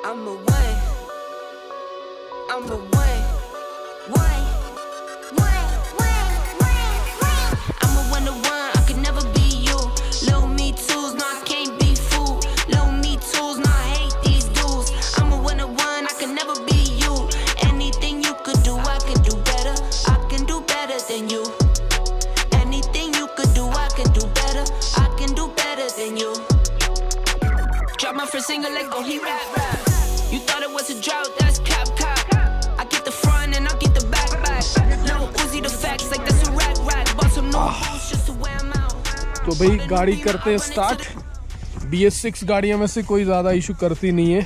I'm a one. I'm a one. One. I'm a one to one. I could never be you. Little me tools, no I can't be fooled. Little me tools, no I hate these dudes. I'm a one to one. I could never be you. Anything you could do, I could do better. I can do better than you. Anything you could do, I can do better. I can do better than you. Drop my first single, let go, he rap. You thought it was a drought, that's cap. I get the front and I get the back. No Uzi the facts, like that's a rack. Bought some new boots just to wear them out. तो भाई गाड़ी करते हैं start. BS6 गाड़ियों में से कोई ज़्यादा इशू करती नहीं है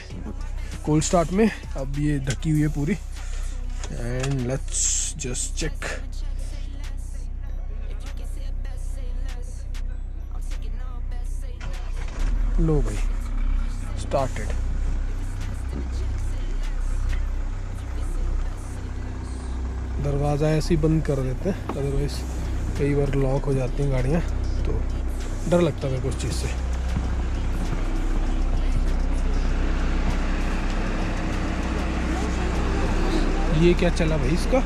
कोल्ड स्टार्ट में। अब ये ढकी हुई है पूरी। And let's just check. लो भाई स्टार्टेड। दरवाज़ा ऐसे ही बंद कर देते हैं, अदरवाइज कई बार लॉक हो जाती हैं गाड़ियाँ, तो डर लगता है मेरे को उस चीज़ से। ये क्या चला भाई इसका?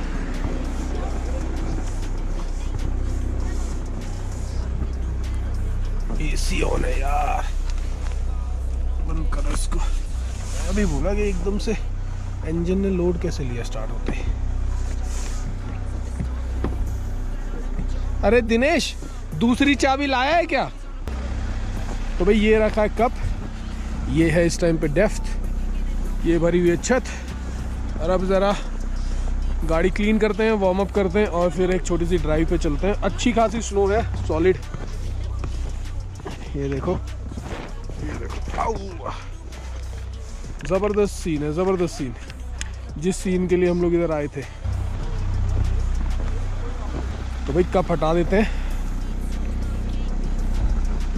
एसी ऑन है यार, बंद करो इसको। मैं अभी बोला कि एकदम से इंजन ने लोड कैसे लिया स्टार्ट होते ही। अरे दिनेश, दूसरी चाबी लाया है क्या? तो भाई ये रखा है कप, ये है इस टाइम पे डेफ्थ, ये भरी हुई है छत। और अब ज़रा गाड़ी क्लीन करते हैं, वार्म अप करते हैं और फिर एक छोटी सी ड्राइव पे चलते हैं। अच्छी खासी स्नो है, सॉलिड। ये देखो, ज़बरदस्त सीन है, ज़बरदस्त सीन। जिस सीन के लिए हम लोग इधर आए थे। तो भाई कप हटा देते हैं,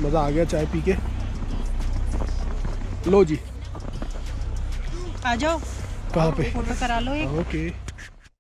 मज़ा आ गया चाय पी के। लो जी, आ जाओ। कहाँ पे? फोटो करा लो एक। ओके।